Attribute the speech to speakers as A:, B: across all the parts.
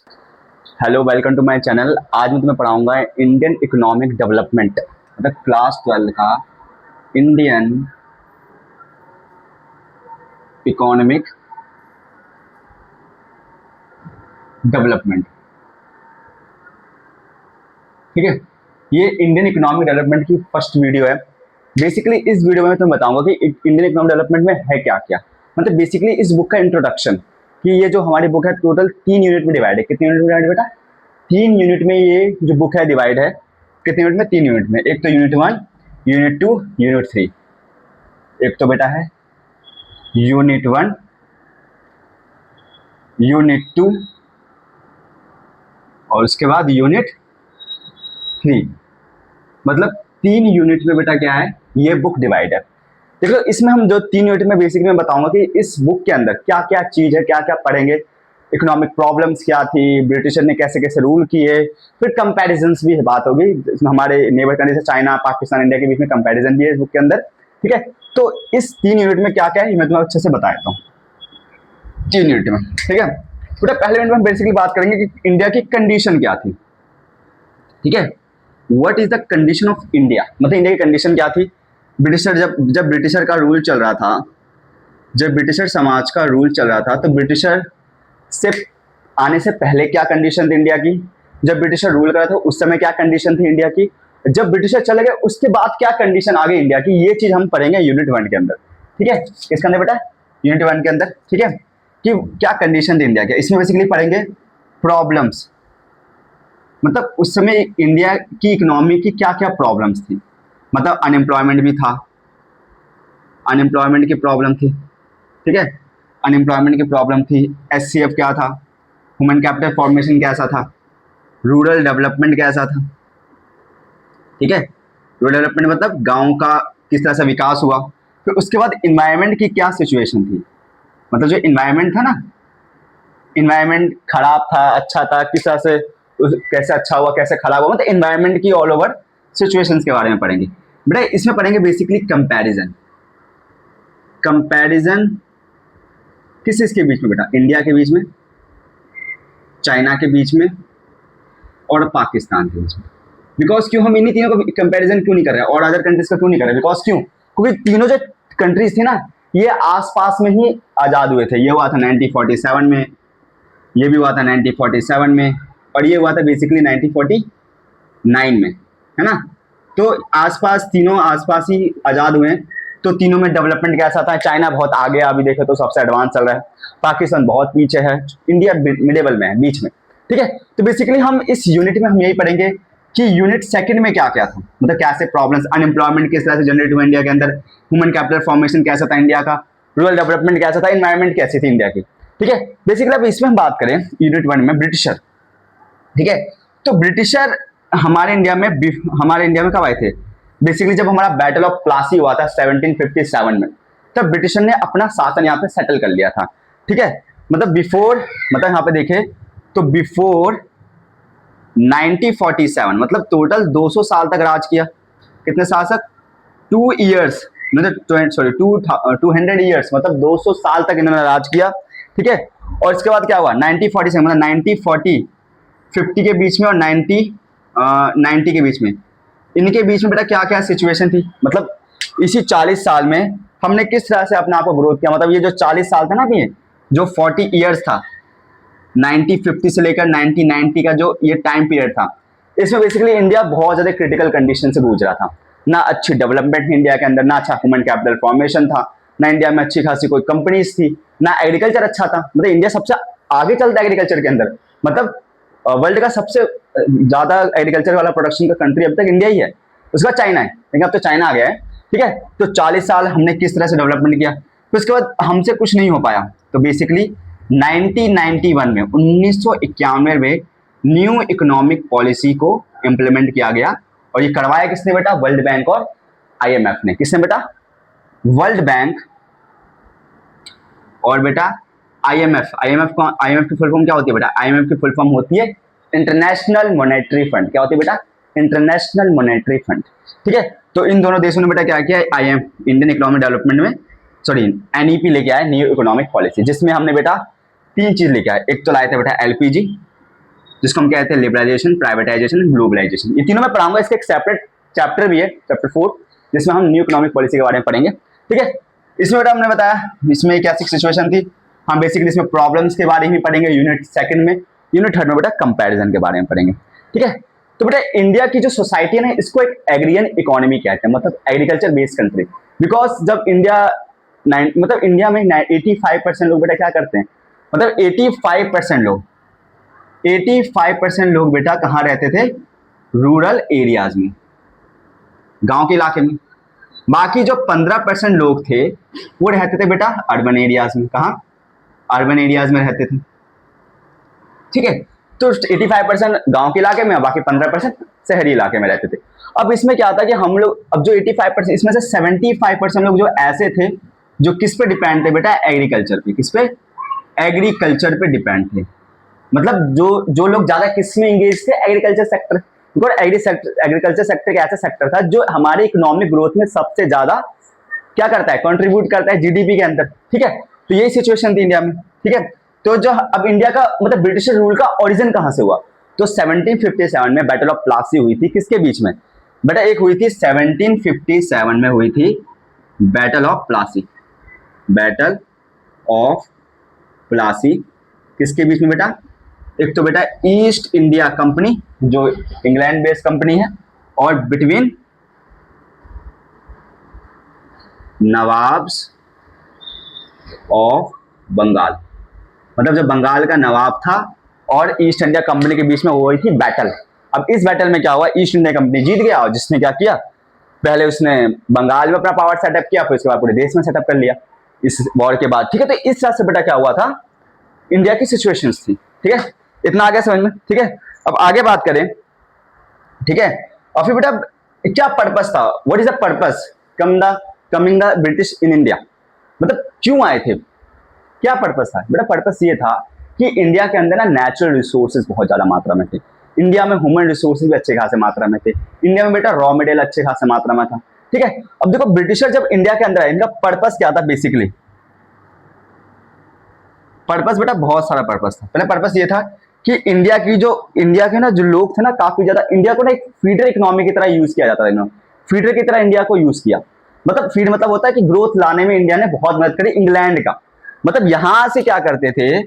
A: Hello, welcome to my channel. आज मैं तुम्हें पढ़ाऊंगा इंडियन इकोनॉमिक डेवलपमेंट, मतलब क्लास 12 का इंडियन इकोनॉमिक डेवलपमेंट। ठीक है, ये इंडियन इकोनॉमिक डेवलपमेंट की फर्स्ट वीडियो है। बेसिकली इस वीडियो में तुम्हें बताऊंगा कि इंडियन इकोनॉमिक डेवलपमेंट में है क्या क्या। मतलब बेसिकली इस बुक का इंट्रोडक्शन, कि ये जो हमारी बुक है टोटल 3 यूनिट में डिवाइड है। कितने यूनिट में डिवाइड है बेटा? 3 यूनिट में ये जो बुक है डिवाइड है। कितने यूनिट में? 3 यूनिट में। एक तो यूनिट 1, यूनिट 2, यूनिट 3। एक तो बेटा है यूनिट 1, यूनिट 2 और उसके बाद यूनिट 3। मतलब 3 यूनिट में बेटा क्या है, ये बुक डिवाइड है। देखो, इसमें हम जो 3 यूनिट में बेसिकली मैं बताऊंगा कि इस बुक के अंदर क्या क्या चीज है, क्या क्या पढ़ेंगे। इकोनॉमिक प्रॉब्लम्स क्या थी, ब्रिटिशर ने कैसे कैसे रूल किए, फिर कंपैरिजंस भी बात होगी। इसमें हमारे नेबर कंट्री से चाइना, पाकिस्तान, इंडिया के बीच में कंपैरिजन भी है इस बुक के अंदर। ठीक है, तो इस 3 यूनिट में क्या क्या है मैं तुम्हें अच्छे से बता देता हूँ। 3 यूनिट में, ठीक है बेटा। पहले यूनिट में हम बेसिकली बात करेंगे कि इंडिया की कंडीशन क्या थी। ठीक है, what is the condition of India, मतलब इंडिया की कंडीशन क्या थी। ब्रिटिशर जब ब्रिटिशर का रूल चल रहा था, जब ब्रिटिशर समाज का रूल चल रहा था, तो ब्रिटिशर से आने से पहले क्या कंडीशन थी इंडिया की। जब ब्रिटिशर रूल कर रहा था उस समय क्या कंडीशन थी इंडिया की। जब ब्रिटिशर चले गए उसके बाद क्या कंडीशन आ गई इंडिया की, ये चीज हम पढ़ेंगे यूनिट 1 के अंदर। ठीक है, किसके अंदर बेटा? यूनिट 1 के अंदर। ठीक है, कि क्या कंडीशन थी इंडिया के। इसमें बेसिकली पढ़ेंगे प्रॉब्लम्स, मतलब उस समय इंडिया की इकोनॉमी की क्या क्या प्रॉब्लम्स थी। मतलब अनएम्प्लॉयमेंट भी था, अनएम्प्लॉयमेंट की प्रॉब्लम थी। ठीक है, अनएम्प्लॉयमेंट की प्रॉब्लम थी। एससीएफ क्या था, ह्यूमन कैपिटल फॉर्मेशन कैसा था, रूरल डेवलपमेंट कैसा था। ठीक है, रूरल डेवलपमेंट मतलब गांव का किस तरह से विकास हुआ। फिर उसके बाद इन्वायरमेंट की क्या सिचुएशन थी, मतलब जो इन्वायरमेंट था ना, इन्वायरमेंट खराब था, अच्छा था, किस तरह से कैसे अच्छा हुआ, कैसे खराब हुआ, मतलब इन्वायरमेंट की ऑल ओवर सिचुएशंस के बारे में पढ़ेंगे बेटा। इसमें पढ़ेंगे बेसिकली कंपैरिजन। कंपैरिजन किस के बीच में बेटा? इंडिया के बीच में, चाइना के बीच में और पाकिस्तान के बीच में। बिकॉज क्यों हम इन्हीं तीनों को कंपैरिजन क्यों नहीं कर रहे हैं और अदर कंट्रीज का क्यों नहीं कर रहे? बिकॉज क्यों? क्योंकि तीनों जो कंट्रीज थी ना, ये आसपास में ही आजाद हुए थे। ये हुआ था 1947 में, ये भी हुआ था 1947 में, और ये हुआ था बेसिकली 1949 में, है ना। तो आसपास, तीनों आसपास ही आजाद हुए हैं। तो तीनों में डेवलपमेंट कैसा था? चाइना बहुत आगे, अभी देखे तो सबसे एडवांस चल रहा है। पाकिस्तान बहुत पीछे है, इंडिया मिडेबल में है, बीच में। ठीक है, तो बेसिकली हम इस यूनिट में हम यही पढ़ेंगे कि यूनिट सेकंड में क्या क्या था, मतलब कैसे प्रॉब्लम्स, अनएम्प्लॉयमेंट किस तरह से जनरेट हुआ इंडिया के अंदर, ह्यूमन कैपिटल फॉर्मेशन कैसा था इंडिया का, रूरल डेवलपमेंट कैसा था, इन्वायरमेंट कैसी थी इंडिया की। ठीक है, बेसिकली अब इसमें हम बात करें यूनिट 1 में ब्रिटिशर। ठीक है, तो ब्रिटिशर हमारे इंडिया में कब आए थे? बेसिकली जब हमारा बैटल ऑफ प्लासी हुआ था 1757 में, तब ब्रिटिशर ने अपना शासन यहाँ पे सेटल कर लिया था। ठीक है, मतलब बिफोर, मतलब यहाँ पे देखे तो बिफोर 1947, मतलब टोटल 200 साल तक राज किया। कितने साल तक? 2 ईयर्स, मतलब सॉरी 200 ईयर्स, मतलब 200 साल तक इन्होंने राज किया। ठीक है, और इसके बाद क्या हुआ? 1947, मतलब 1940 50 के बीच में और 90 के बीच में, इनके बीच में बेटा क्या क्या सिचुएशन थी। मतलब इसी 40 साल में हमने किस तरह से अपने आप को ग्रोथ किया। मतलब ये जो 40 साल था ना, अभी जो 40 ईयर्स था, 1950 से लेकर 1990 का जो ये टाइम पीरियड था, इसमें बेसिकली इंडिया बहुत ज्यादा क्रिटिकल कंडीशन से गूंज रहा था। ना अच्छी डेवलपमेंट थी इंडिया के अंदर, ना अच्छा ह्यूमन कैपिटल फॉर्मेशन था, ना इंडिया में अच्छी खासी कोई कंपनीज थी, ना एग्रीकल्चर अच्छा था। मतलब इंडिया सबसे आगे चलता है एग्रीकल्चर के अंदर, मतलब वर्ल्ड का सबसे ज्यादा एग्रीकल्चर वाला प्रोडक्शन का कंट्री अब तक इंडिया ही है। उसके बाद चाइना है, लेकिन अब तो चाइना आ गया है। ठीक है, तो 40 साल हमने किस तरह से डेवलपमेंट किया, फिर उसके बाद हमसे कुछ नहीं हो पाया। तो बेसिकली 1991 में, 1991 में न्यू इकोनॉमिक पॉलिसी को इंप्लीमेंट किया गया, और ये करवाया किसने बेटा? वर्ल्ड बैंक और आईएमएफ ने। किसने बेटा? वर्ल्ड बैंक और बेटा आईएमएफ। आईएमएफ की फुल फॉर्म क्या होती है बेटा? आईएमएफ की फुल फॉर्म होती है इंटरनेशनल मॉनेटरी फंड। क्या होती है बेटा? International monetary fund. ठीक है, तो इन दोनों देशों ने बेटा क्या किया? आईएमएफ इंडियन इकोनॉमिक डेवलपमेंट में, सॉरी एनईपी लेके आया, न्यू इकोनॉमिक पॉलिसी, जिसमें हमने बेटा 3 चीज लेके आए। एक तो लाए थे बेटा एलपीजी, जिसको हम कहते हैं लिबरलाइजेशन, प्राइवेटाइजेशन, ग्लोबलाइजेशन। ये तीनों मैं पढ़ाऊंगा, इसके एक सेपरेट चैप्टर भी है, चैप्टर 4, जिसमें हम न्यू इकोनॉमिक पॉलिसी के बारे में पढ़ेंगे। ठीक है, इसमें बेटा हमने बताया इसमें क्या सिचुएशन थी, हम बेसिकली इसमें प्रॉब्लम्स के बारे में पढ़ेंगे यूनिट सेकंड में, यूनिट थर्ड में बेटा कंपैरिजन के बारे में पढ़ेंगे। ठीक है, तो बेटा इंडिया की जो सोसाइटी है ना, इसको एक एग्रियन इकोनॉमी कहते हैं, मतलब एग्रीकल्चर बेस्ड कंट्री। बिकॉज जब इंडिया मतलब इंडिया में 85% लोग बेटा क्या करते हैं, मतलब 85% लोग बेटा कहाँ रहते थे, रूरल एरियाज में, गांव के इलाके में। बाकी जो 15% लोग थे वो रहते थे बेटा अर्बन एरियाज में। कहाँ? अर्बन एरियाज में रहते थे। ठीक है, तो 85% गांव के इलाके में, बाकी 15% शहरी इलाके में रहते थे। अब इसमें क्या था कि हम लोग, अब जो 85%, इसमें से 75% लोग जो ऐसे थे जो किस पे डिपेंड थे बेटा, एग्रीकल्चर पे। किस पे? एग्रीकल्चर पे डिपेंड थे। मतलब जो लोग ज्यादा किस में एंगेज थे, एग्रीकल्चर सेक्टर। एग्रीकल्चर सेक्टर एक ऐसा सेक्टर था जो हमारे इकोनॉमिक ग्रोथ में सबसे ज्यादा क्या करता है, कंट्रीब्यूट करता है जीडीपी के अंदर। ठीक है, तो यही सिचुएशन थी इंडिया में। ठीक है, तो जो अब इंडिया का मतलब ब्रिटिश रूल का ओरिजिन कहां से हुआ, तो 1757 में बैटल ऑफ प्लासी हुई थी। किसके बीच में बेटा? एक हुई थी 1757 में हुई थी battle of Plassey. Battle of Plassey किसके बीच में बेटा? एक तो बेटा ईस्ट इंडिया कंपनी जो इंग्लैंड बेस्ड कंपनी है, और बिटवीन नवाब्स ऑफ बंगाल। मतलब जो बंगाल का नवाब था और ईस्ट इंडिया कंपनी के बीच में हुई थी बैटल। अब इस बैटल में क्या हुआ, ईस्ट इंडिया कंपनी जीत गया, और जिसने क्या किया, पहले उसने बंगाल में अपना पावर सेटअप किया, फिर उसके बाद पूरे देश में सेटअप कर लिया इस वॉर के बाद। ठीक है, तो इस तरह से बेटा क्या हुआ था, इंडिया की सिचुएशंस थी। ठीक है, इतना आगे समझ में। ठीक है, अब आगे बात करें। ठीक है, और फिर बेटा क्या पर्पस था, what is the purpose coming the British in India, मतलब क्यों आए थे, क्या पर्पस था बेटा? पर्पस ये था कि इंडिया के अंदर ना नेचुरल रिसोर्सेज बहुत ज्यादा मात्रा में थे, इंडिया में ह्यूमन रिसोर्सेज भी अच्छे खासे मात्रा में थे, इंडिया में बेटा रॉ मटेरियल अच्छे खासे मात्रा में था। ठीक है, अब देखो ब्रिटिशर जब इंडिया के अंदर आए, इनका पर्पस क्या था बेसिकली? पर्पस बेटा बहुत सारा पर्पस था। पहले पर्पस ये था कि इंडिया के ना जो लोग थे ना, काफी ज्यादा इंडिया को ना एक फीडर इकोनॉमी की तरह यूज किया जाता था। इन्होंने फीडर की तरह इंडिया को यूज किया। मतलब फीड मतलब होता है कि ग्रोथ लाने में इंडिया ने बहुत मदद करी इंग्लैंड का। मतलब यहां से क्या करते थे,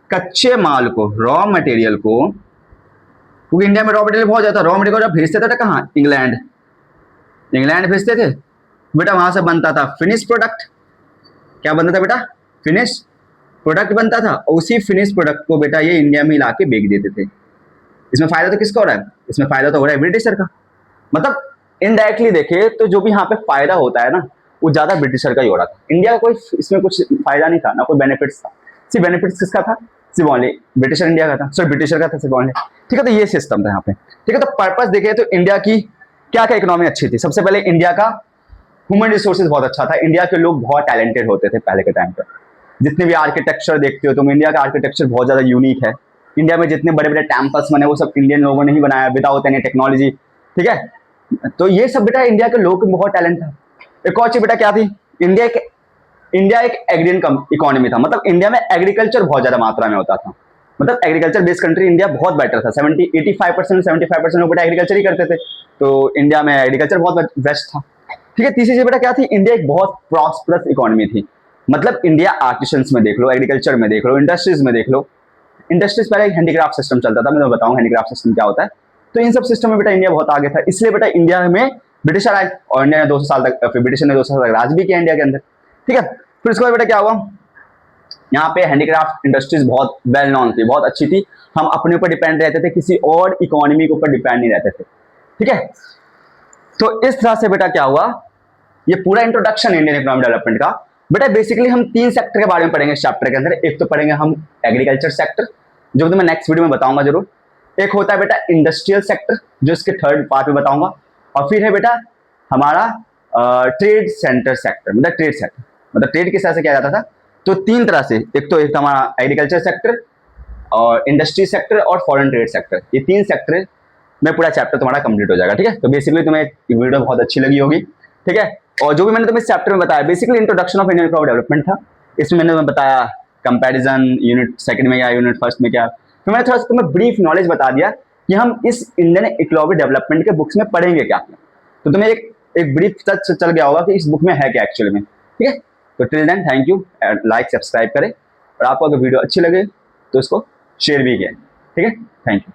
A: कच्चे माल को, रॉ मटेरियल को, क्योंकि इंडिया में रॉ मटेरियल बहुत ज्यादा, रॉ मटेरियल जब भेजते थे कहाँ, इंग्लैंड भेजते थे बेटा, वहां से बनता था फिनिश प्रोडक्ट। क्या बनता था बेटा? फिनिश प्रोडक्ट बनता था, और उसी फिनिश प्रोडक्ट को बेटा ये इंडिया में ला के बेच देते थे। इसमें फायदा तो किसका हो रहा है? इसमें फायदा तो हो रहा है ब्रिटिशर का। मतलब इनडायरेक्टली देखे तो जो भी यहाँ पे फायदा होता है ना, वो ज्यादा ब्रिटिशर का ही हो रहा था। इंडिया का कोई इसमें कुछ फायदा नहीं था, ना कोई बेनिफिट्स था। सिर्फ बेनिफिट्स किसका था? सिर्फ ओनली ब्रिटिशर इंडिया का था, सॉरी ब्रिटिशर का था सिर्फ ओनली। ठीक है, तो ये सिस्टम था यहाँ पे। ठीक है, तो पर्पस देखे तो इंडिया की क्या क्या इकोनॉमी अच्छी थी। सबसे पहले इंडिया का ह्यूमन रिसोर्सेज बहुत अच्छा था, इंडिया के लोग बहुत टैलेंटेड होते थे पहले के टाइम पर। जितने भी आर्किटेक्चर देखते हो तुम, इंडिया का आर्किटेक्चर बहुत ज्यादा यूनिक है। इंडिया में जितने बड़े बड़े टेम्पल्स बने वो सब इंडियन लोगों ने ही बनाया, विदाउट एनी टेक्नोलॉजी। ठीक है, तो ये सब बेटा इंडिया के लोगों में बहुत टैलेंट था। एक और चीज बेटा क्या थी, इंडिया एक एग्रीन इकोनॉमी था। मतलब इंडिया में एग्रीकल्चर बहुत ज्यादा मात्रा में होता था। मतलब एग्रीकल्चर बेस्ड कंट्री इंडिया बहुत बेटर था। 85% लोग बेटा एग्रीकल्चर ही करते थे, तो इंडिया में एग्रीकल्चर बहुत बेस्ट था। ठीक है, तीसरी चीज बेटा क्या थी, इंडिया एक बहुत प्रॉस्परस इकोनॉमी थी। मतलब इंडिया आर्टिसंस में देख लो, एग्रीकल्चर में देख लो, इंडस्ट्रीज में देख लो। इंडस्ट्रीज पहले एक हैंडीक्राफ्ट सिस्टम चलता था, मैं बताऊंगा हैंडीक्राफ्ट सिस्टम क्या होता है। तो इन सब सिस्टम में बेटा इंडिया बहुत आगे था, इसलिए बेटा इंडिया में ब्रिटिशर आए, और इंडिया ने 200 साल तक, फिर ब्रिटिशर ने 200 साल तक राज भी किया इंडिया के अंदर। ठीक है, फिर उसके बाद बेटा क्या हुआ, यहाँ पे हैंडीक्राफ्ट इंडस्ट्रीज बहुत वेल नॉन थी, बहुत अच्छी थी। हम अपने ऊपर डिपेंड रहते थे, किसी और इकोनॉमी के ऊपर डिपेंड नहीं रहते थे। ठीक है, तो इस तरह से बेटा क्या हुआ, ये पूरा इंट्रोडक्शन इंडियन इकोनॉमिक डेवलपमेंट का। बेटा बेसिकली हम 3 सेक्टर के बारे में पढ़ेंगे इस चैप्टर के अंदर। एक तो पढ़ेंगे हम एग्रीकल्चर सेक्टर, जो कि मैं नेक्स्ट वीडियो में बताऊंगा जरूर। एक होता है बेटा इंडस्ट्रियल सेक्टर, जो इसके थर्ड पार्ट में बताऊंगा। और फिर है बेटा हमारा ट्रेड सेंटर सेक्टर, मतलब ट्रेड सेक्टर, मतलब ट्रेड किस तरह से किया जाता था। तो 3 तरह से, एक तो एक हमारा एग्रीकल्चर सेक्टर, और इंडस्ट्री सेक्टर, और फॉरेन ट्रेड सेक्टर। ये 3 सेक्टर में पूरा चैप्टर तुम्हारा कंप्लीट हो जाएगा। ठीक है, तो बेसिकली तुम्हें वीडियो बहुत अच्छी लगी होगी। ठीक है, और जो भी मैंने तुम्हें इस चैप्टर में बताया basically introduction of Indian economic development था। इसमें मैंने तुम्हें बताया कंपैरिजन यूनिट सेकंड में क्या, यूनिट फर्स्ट में क्या, फिर मैंने थोड़ा सा तुम्हें ब्रीफ नॉलेज बता दिया कि हम इस इंडियन इकोलॉजी डेवलपमेंट के बुक्स में पढ़ेंगे क्या, तो तुम्हें एक ब्रीफ चल गया होगा कि इस बुक में है क्या एक्चुअली में। ठीक है, तो till then thank you, like subscribe करें, और आपको अगर वीडियो अच्छी लगे तो इसको शेयर भी करें। ठीक है, थैंक यू।